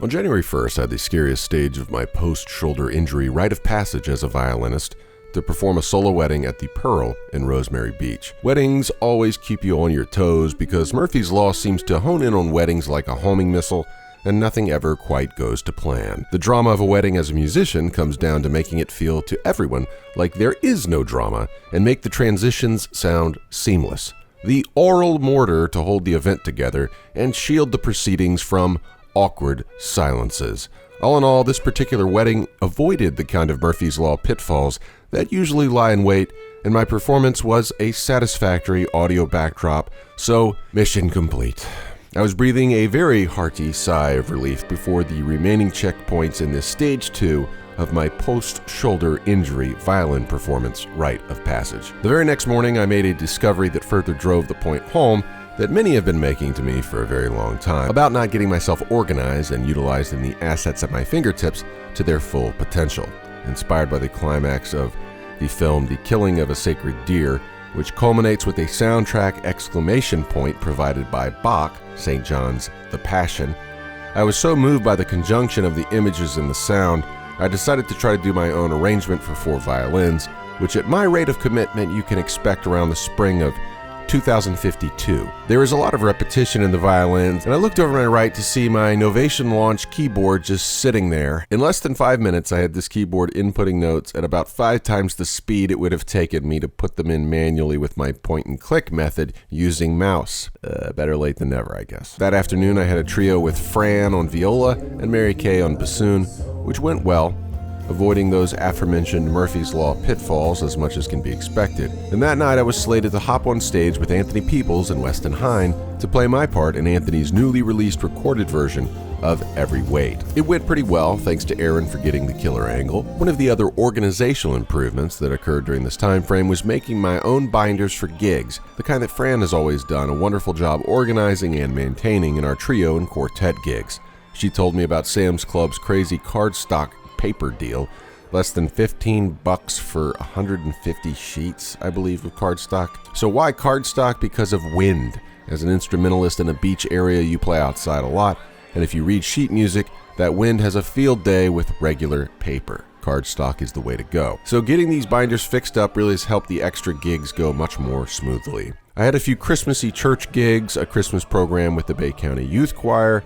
On January 1st, I had the scariest stage of my post-shoulder injury rite of passage as a violinist to perform a solo wedding at the Pearl in Rosemary Beach. Weddings always keep you on your toes because Murphy's Law seems to hone in on weddings like a homing missile, and nothing ever quite goes to plan. The drama of a wedding as a musician comes down to making it feel to everyone like there is no drama and make the transitions sound seamless. The oral mortar to hold the event together and shield the proceedings from awkward silences. All in all, this particular wedding avoided the kind of Murphy's Law pitfalls that usually lie in wait, and my performance was a satisfactory audio backdrop, so mission complete. I was breathing a very hearty sigh of relief before the remaining checkpoints in this stage 2 of my post-shoulder injury violin performance rite of passage. The very next morning, I made a discovery that further drove the point home that many have been making to me for a very long time about not getting myself organized and utilizing the assets at my fingertips to their full potential. Inspired by the climax of the film The Killing of a Sacred Deer, which culminates with a soundtrack exclamation point provided by Bach, St. John's The Passion, I was so moved by the conjunction of the images and the sound, I decided to try to do my own arrangement for 4 violins, which at my rate of commitment you can expect around the spring of 2052. There is a lot of repetition in the violins, and I looked over my right to see my Novation launch keyboard just sitting there. In less than 5 minutes, I had this keyboard inputting notes at about 5 times the speed it would have taken me to put them in manually with my point-and-click method using mouse. Better late than never, I guess. That afternoon, I had a trio with Fran on viola and Mary Kay on bassoon, which went well, avoiding those aforementioned Murphy's Law pitfalls as much as can be expected. And that night I was slated to hop on stage with Anthony Peoples and Weston Hine to play my part in Anthony's newly released recorded version of Every Weight. It went pretty well, thanks to Aaron for getting the killer angle. One of the other organizational improvements that occurred during this time frame was making my own binders for gigs, the kind that Fran has always done a wonderful job organizing and maintaining in our trio and quartet gigs. She told me about Sam's Club's crazy cardstock paper deal, less than $15 for 150 sheets, I believe, of cardstock. So why cardstock? Because of wind. As an instrumentalist in a beach area, you play outside a lot, and if you read sheet music, that wind has a field day with regular paper. Cardstock is the way to go. So getting these binders fixed up really has helped the extra gigs go much more smoothly. I had a few Christmassy church gigs, a Christmas program with the Bay County Youth Choir,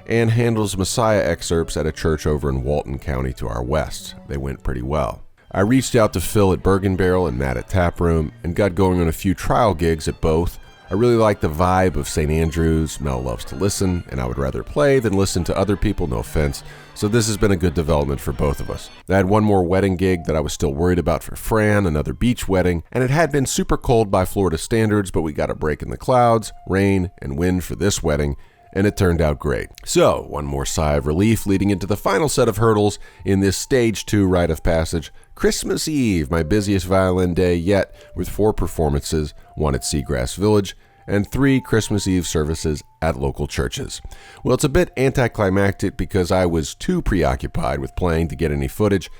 and Handel's Messiah excerpts at a church over in Walton County to our west. They went pretty well. I reached out to Phil at Bergen Barrel and Matt at Taproom and got going on a few trial gigs at both. I really like the vibe of St. Andrews. Mel loves to listen, and I would rather play than listen to other people, no offense. So this has been a good development for both of us. I had one more wedding gig that I was still worried about for Fran, another beach wedding, and it had been super cold by Florida standards, but we got a break in the clouds, rain, and wind for this wedding, and it turned out great. So, one more sigh of relief leading into the final set of hurdles in this stage 2 rite of passage. Christmas Eve, my busiest violin day yet, with 4 performances, 1 at Seagrass Village, and 3 Christmas Eve services at local churches. Well, it's a bit anticlimactic because I was too preoccupied with playing to get any footage,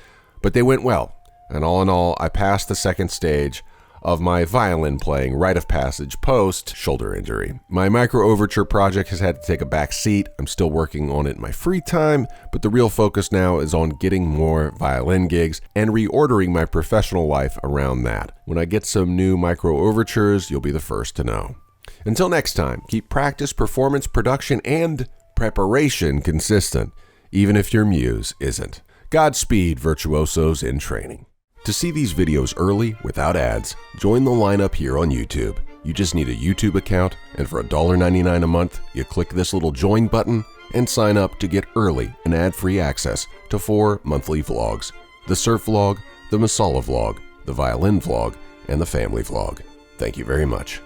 but they went well. And all in all, I passed the second stage of my violin playing rite of passage post-shoulder injury. My micro overture project has had to take a back seat. I'm still working on it in my free time, but the real focus now is on getting more violin gigs and reordering my professional life around that. When I get some new micro overtures, you'll be the first to know. Until next time, keep practice, performance, production, and preparation consistent, even if your muse isn't. Godspeed, virtuosos in training. To see these videos early, without ads, join the lineup here on YouTube. You just need a YouTube account, and for $1.99 a month, you click this little join button and sign up to get early and ad-free access to 4 monthly vlogs: the surf vlog, the Masala vlog, the violin vlog, and the family vlog. Thank you very much.